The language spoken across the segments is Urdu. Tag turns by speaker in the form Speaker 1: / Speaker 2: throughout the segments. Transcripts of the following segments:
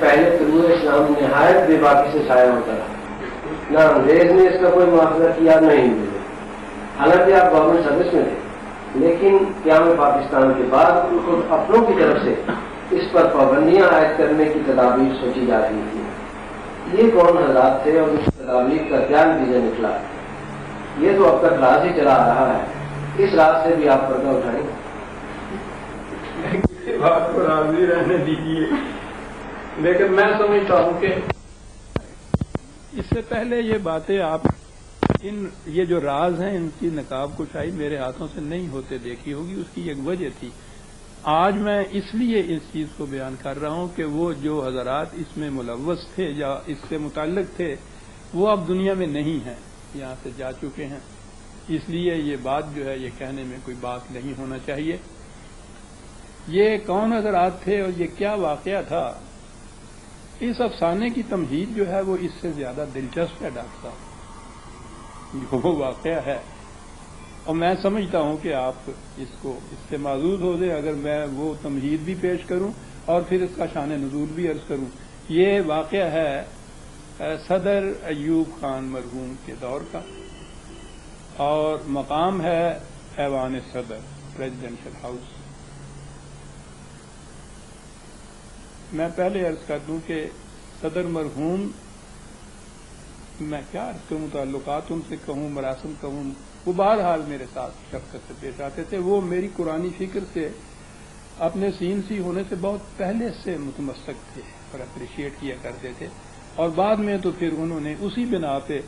Speaker 1: پہلے طلوع اسلام نہایت بے باکی سے شائع ہوتا رہا، نہ انگریز نے اس کا کوئی معافذہ کیا نہ ہندو نے، حالانکہ آپ گورنمنٹ سروس میں تھے، لیکن قیام پاکستان کے بعد ان کو اپنوں کی طرف سے اس پر پابندیاں عائد کرنے کی تدابیر سوچی جا رہی تھی۔ یہ کون حضرات تھے اور اس تدابیر کا کیا نتیجہ نکلا؟ یہ تو اب تک راز ہی چلا آ رہا ہے، اس راز سے بھی آپ پردہ اٹھائیں۔
Speaker 2: بات کو راضی رہنے دیجیے، لیکن میں سمجھتا ہوں کہ اس سے پہلے یہ باتیں آپ یہ جو راز ہیں ان کی نقاب کشائی میرے ہاتھوں سے نہیں ہوتے دیکھی ہوگی، اس کی ایک وجہ تھی۔ آج میں اس لیے اس چیز کو بیان کر رہا ہوں کہ وہ جو حضرات اس میں ملوث تھے یا اس سے متعلق تھے وہ اب دنیا میں نہیں ہیں، یہاں سے جا چکے ہیں، اس لیے یہ بات جو ہے یہ کہنے میں کوئی بات نہیں ہونا چاہیے۔ یہ کون حضرات تھے اور یہ کیا واقعہ تھا، اس افسانے کی تمہید جو ہے وہ اس سے زیادہ دلچسپ ہے ڈاکٹر صاحب، وہ واقعہ ہے، اور میں سمجھتا ہوں کہ آپ اس سے معذور ہو جائے اگر میں وہ تمہید بھی پیش کروں اور پھر اس کا شان نزول بھی عرض کروں۔ یہ واقعہ ہے صدر ایوب خان مرحوم کے دور کا، اور مقام ہے ایوان صدر، پریزیڈنشل ہاؤس۔ میں پہلے عرض کر دوں کہ صدر مرحوم، میں کیا عرض کروں، تعلقات ان سے کہوں، مراسم کہوں، وہ بہرحال میرے ساتھ شفقت سے پیش آتے تھے۔ وہ میری قرآنی فکر سے اپنے سین سی ہونے سے بہت پہلے سے متمسک تھے اور اپریشیٹ کیا کرتے تھے، اور بعد میں تو پھر انہوں نے اسی بنا پہ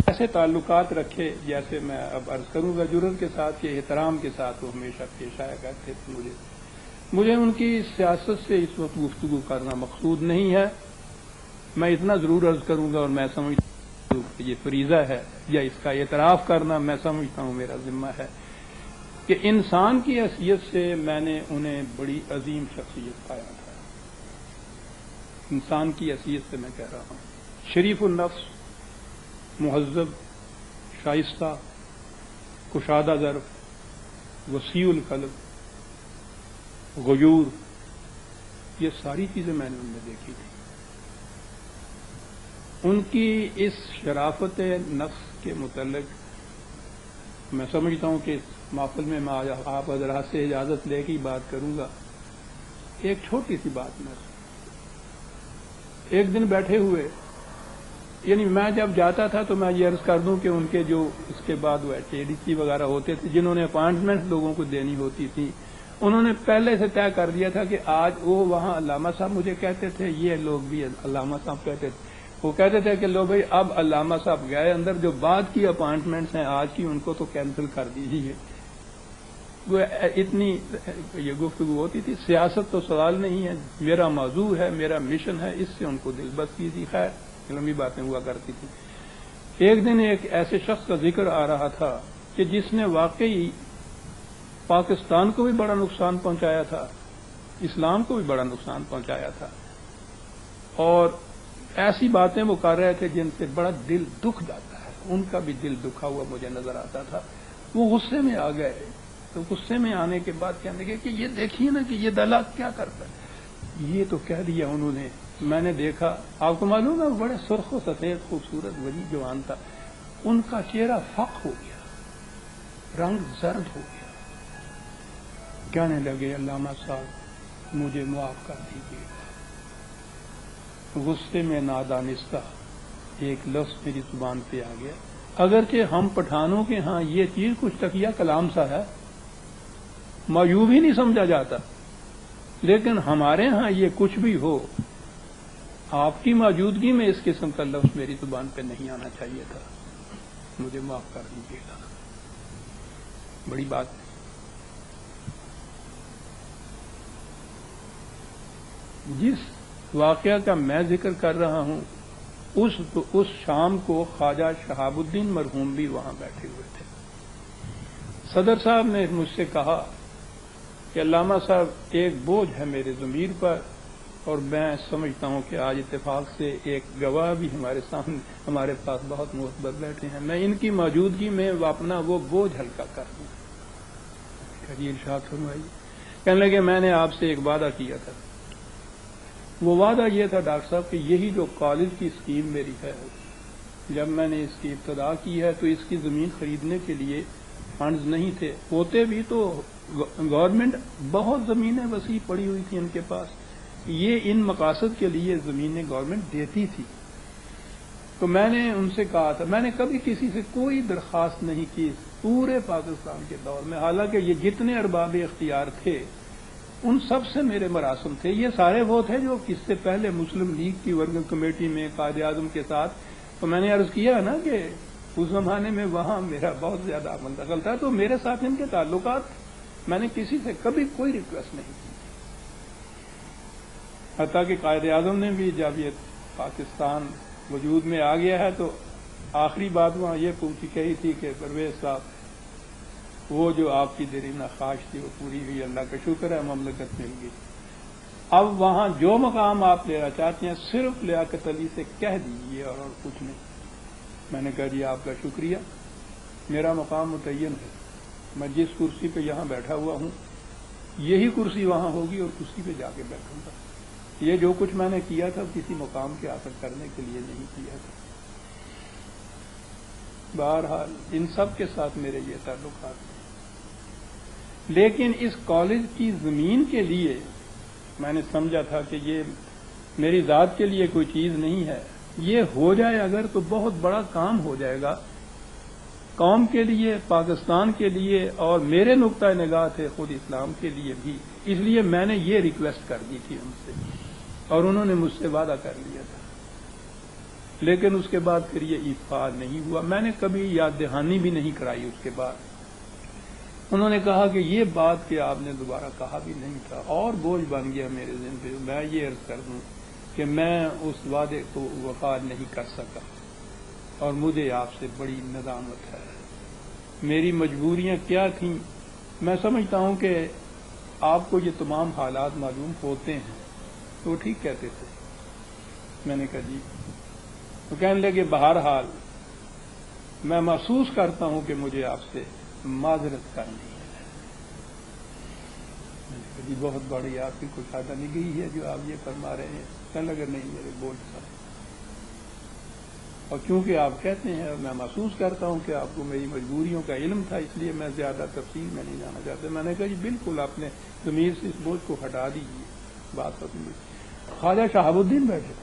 Speaker 2: ایسے تعلقات رکھے جیسے میں اب عرض کروں گا جرات کے ساتھ کہ احترام کے ساتھ وہ ہمیشہ پیش آیا کرتے تھے۔ مجھے ان کی سیاست سے اس وقت گفتگو کرنا مقصود نہیں ہے، میں اتنا ضرور عرض کروں گا، اور میں سمجھتا ہوں کہ یہ فریضہ ہے یا اس کا اعتراف کرنا میں سمجھتا ہوں میرا ذمہ ہے کہ انسان کی حیثیت سے میں نے انہیں بڑی عظیم شخصیت پایا تھا۔ انسان کی حیثیت سے میں کہہ رہا ہوں، شریف النفس، مہذب، شائستہ، کشادہ ظرف، وسیع القلب، غیور، یہ ساری چیزیں میں نے ان میں دیکھی تھی۔ ان کی اس شرافت نفس کے متعلق میں سمجھتا ہوں کہ اس محفل میں آپ حضرات سے اجازت لے کے بات کروں گا۔ ایک چھوٹی سی بات میں ایک دن بیٹھے ہوئے، یعنی میں جب جاتا تھا تو میں یہ عرض کر دوں کہ ان کے جو اس کے بعد وہ ADC وغیرہ ہوتے تھے جنہوں نے اپائنٹمنٹ لوگوں کو دینی ہوتی تھی، انہوں نے پہلے سے طے کر دیا تھا کہ آج وہ وہاں علامہ صاحب مجھے کہتے تھے، یہ لوگ بھی علامہ صاحب کہتے تھے، وہ کہتے تھے کہ لو بھائی اب علامہ صاحب گئے اندر، جو بعد کی اپائنٹمنٹس ہیں آج کی ان کو تو کینسل کر دیجیے۔ وہ اتنی یہ گفتگو ہوتی تھی۔ سیاست تو سوال نہیں ہے، میرا موضوع ہے، میرا مشن ہے، اس سے ان کو دل بستی تھی۔ خیر لمبی باتیں ہوا کرتی تھی۔ ایک دن ایک ایسے شخص کا ذکر آ رہا تھا کہ جس نے واقعی پاکستان کو بھی بڑا نقصان پہنچایا تھا، اسلام کو بھی بڑا نقصان پہنچایا تھا، اور ایسی باتیں وہ کر رہے تھے جن سے بڑا دل دکھ جاتا ہے۔ ان کا بھی دل دکھا ہوا مجھے نظر آتا تھا۔ وہ غصے میں آ گئے، تو غصے میں آنے کے بعد کہنے لگے کہ یہ دیکھیے نا کہ یہ دلال کیا کرتا ہے۔ یہ تو کہہ دیا انہوں نے، میں نے دیکھا، آپ کو معلوم ہے وہ بڑے سرخ و سفید خوبصورت ولی جوان تھا، ان کا چہرہ فق ہو گیا، رنگ زرد ہو گیا۔ کہنے لگے علامہ صاحب مجھے معاف کر دیجیے۔ غصے میں نادانستہ ایک لفظ میری زبان پہ آ گیا، اگرچہ ہم پٹھانوں کے ہاں یہ چیز کچھ تقیہ کلام سا ہے، معیوب ہی نہیں سمجھا جاتا، لیکن ہمارے ہاں یہ کچھ بھی ہو، آپ کی موجودگی میں اس قسم کا لفظ میری زبان پہ نہیں آنا چاہیے تھا، مجھے معاف کر دیجیے گا۔ بڑی بات۔ جس واقعہ کا میں ذکر کر رہا ہوں اس شام کو خواجہ شہاب الدین مرحوم بھی وہاں بیٹھے ہوئے تھے۔ صدر صاحب نے مجھ سے کہا کہ علامہ صاحب ایک بوجھ ہے میرے ضمیر پر، اور میں سمجھتا ہوں کہ آج اتفاق سے ایک گواہ بھی ہمارے سامنے ہمارے پاس بہت معتبر بیٹھے ہیں، میں ان کی موجودگی میں اپنا وہ بوجھ ہلکا کر دوں۔ ارشاد فرمائیے۔ کہنے لگے میں نے آپ سے ایک وعدہ کیا تھا وہ وعدہ یہ تھا ڈاکٹر صاحب کہ یہی جو کالج کی اسکیم میری ہے، جب میں نے اس کی ابتدا کی ہے تو اس کی زمین خریدنے کے لیے فنڈز نہیں تھے، ہوتے بھی تو گورنمنٹ بہت زمینیں وسیع پڑی ہوئی تھی ان کے پاس، یہ ان مقاصد کے لیے زمینیں گورنمنٹ دیتی تھی۔ تو میں نے ان سے کہا تھا، میں نے کبھی کسی سے کوئی درخواست نہیں کی پورے پاکستان کے دور میں، حالانکہ یہ جتنے ارباب اختیار تھے ان سب سے میرے مراسم تھے، یہ سارے وہ تھے جو اس سے پہلے مسلم لیگ کی ورکنگ کمیٹی میں قائد اعظم کے ساتھ، تو میں نے عرض کیا نا کہ اس زمانے میں وہاں میرا بہت زیادہ منتقل تھا، تو میرے ساتھ ان کے تعلقات، میں نے کسی سے کبھی کوئی ریکویسٹ نہیں کی، حتیٰ کہ قائد اعظم نے بھی جب یہ پاکستان وجود میں آ گیا ہے تو آخری بات وہاں یہ پوچھی کہی تھی کہ پرویز صاحب وہ جو آپ کی دیرینہ خواہش تھی وہ پوری ہوئی، اللہ کا شکر ہے مملکت مل گئی، اب وہاں جو مقام آپ لینا چاہتے ہیں صرف لیاقت علی سے کہہ دیجیے اور کچھ نہیں۔ میں نے کہا جی آپ کا شکریہ، میرا مقام متعین ہے، میں جس کرسی پہ یہاں بیٹھا ہوا ہوں یہی کرسی وہاں ہوگی اور کرسی پہ جا کے بیٹھوں گا، یہ جو کچھ میں نے کیا تھا کسی مقام کے حاصل کرنے کے لیے نہیں کیا تھا۔ بہرحال ان سب کے ساتھ میرے یہ تعلقات ہیں، لیکن اس کالج کی زمین کے لیے میں نے سمجھا تھا کہ یہ میری ذات کے لیے کوئی چیز نہیں ہے، یہ ہو جائے اگر تو بہت بڑا کام ہو جائے گا قوم کے لیے، پاکستان کے لیے، اور میرے نقطہ نگاہ تھے خود اسلام کے لیے بھی، اس لیے میں نے یہ ریکویسٹ کر دی تھی ان سے اور انہوں نے مجھ سے وعدہ کر لیا تھا، لیکن اس کے بعد پھر یہ ایفا نہیں ہوا، میں نے کبھی یاد دہانی بھی نہیں کرائی اس کے بعد۔ انہوں نے کہا کہ یہ بات کہ آپ نے دوبارہ کہا بھی نہیں تھا اور بوجھ بن گیا میرے ذہن پہ، میں یہ عرض کر دوں کہ میں اس وعدے کو وفا نہیں کر سکا اور مجھے آپ سے بڑی ندامت ہے۔ میری مجبوریاں کیا تھیں، میں سمجھتا ہوں کہ آپ کو یہ تمام حالات معلوم ہوتے ہیں، تو وہ ٹھیک کہتے تھے۔ میں نے کہا جی، تو کہنے لگے بہرحال میں محسوس کرتا ہوں کہ مجھے آپ سے معذرت کرنی ہے۔ میں نے کہا جی بہت بڑی آپ کی کوئی فائدہ نہیں گئی ہے جو آپ یہ فرما رہے ہیں۔ کہنے لگے نہیں میرے بوجھ تھا، اور کیونکہ آپ کہتے ہیں میں محسوس کرتا ہوں کہ آپ کو میری مجبوریوں کا علم تھا، اس لیے میں زیادہ تفصیل میں نہیں جانا چاہتا۔ میں نے کہا جی بالکل اپنے ضمیر سے اس بوجھ کو ہٹا دیجیے، بات ختم ہوئی۔ خواجہ شہاب الدین بیٹھے تھے،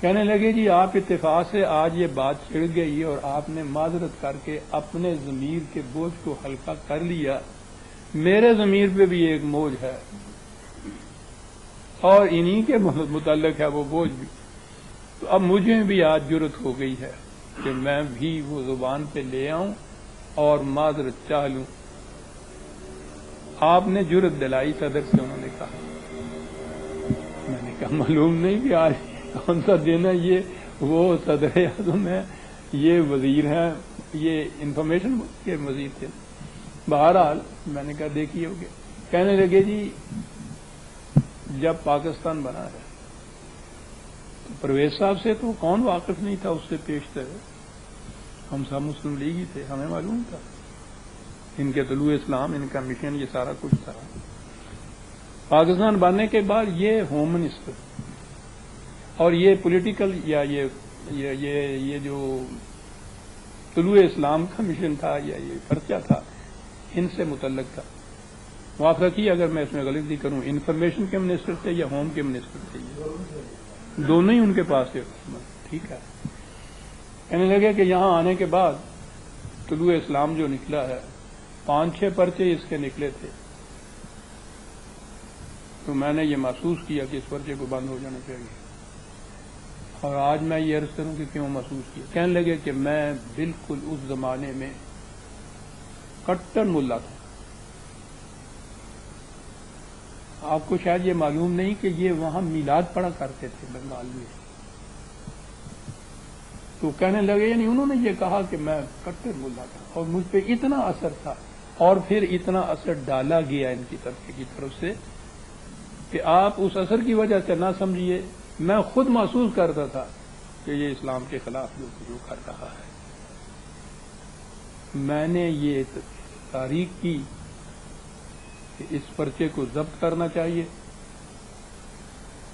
Speaker 2: کہنے لگے جی آپ اتفاق سے آج یہ بات چھڑ گئی اور آپ نے معذرت کر کے اپنے ضمیر کے بوجھ کو ہلکا کر لیا، میرے ضمیر پہ بھی ایک بوجھ ہے اور انہی کے متعلق ہے وہ بوجھ بھی، تو اب مجھے بھی آج جرت ہو گئی ہے کہ میں بھی وہ زبان پہ لے آؤں اور معذرت چاہ لوں۔ آپ نے جرت دلائی صدر سے، انہوں نے کہا، میں نے کہا معلوم نہیں کہ آج کون سا دن ہے، یہ وہ صدر اعظم ہے، یہ وزیر ہیں، یہ انفارمیشن کے وزیر تھے۔ بہرحال میں نے کہا دیکھیے ہوگے، کہنے لگے جی جب پاکستان بنا ہے تو پرویز صاحب سے تو کون واقف نہیں تھا، اس سے پیشتر ہم سب مسلم لیگ ہی تھے، ہمیں معلوم تھا ان کے طلوع اسلام، ان کا مشن، یہ سارا کچھ تھا۔ پاکستان بننے کے بعد یہ ہوم منسٹر اور یہ پولیٹیکل یا یہ جو طلوع اسلام کا مشن تھا یا یہ پرچہ تھا، ان سے متعلق تھا۔ معاف رکھیے اگر میں اس میں غلطی کروں، انفارمیشن کے منسٹر تھے یا ہوم کے منسٹر تھے، دونوں ہی ان کے پاس تھے، ٹھیک ہے۔ کہنے لگے کہ یہاں آنے کے بعد طلوع اسلام جو نکلا ہے 5-6 پرچے اس کے نکلے تھے، تو میں نے یہ محسوس کیا کہ اس پرچے کو بند ہو جانا چاہیے، اور آج میں یہ عرض کروں کہ کیوں محسوس کیا۔ کہنے لگے کہ میں بالکل اس زمانے میں کٹر ملا تھا، آپ کو شاید یہ معلوم نہیں کہ یہ وہاں میلاد پڑھا کرتے تھے بنگال میں، تو کہنے لگے یعنی انہوں نے یہ کہا کہ میں کٹر ملا تھا اور مجھ پہ اتنا اثر تھا، اور پھر اتنا اثر ڈالا گیا ان کی طرف سے کہ آپ اس اثر کی وجہ سے نہ سمجھیے، میں خود محسوس کرتا تھا کہ یہ اسلام کے خلاف جو کر رہا ہے۔ میں نے یہ تحریک کی کہ اس پرچے کو ضبط کرنا چاہیے،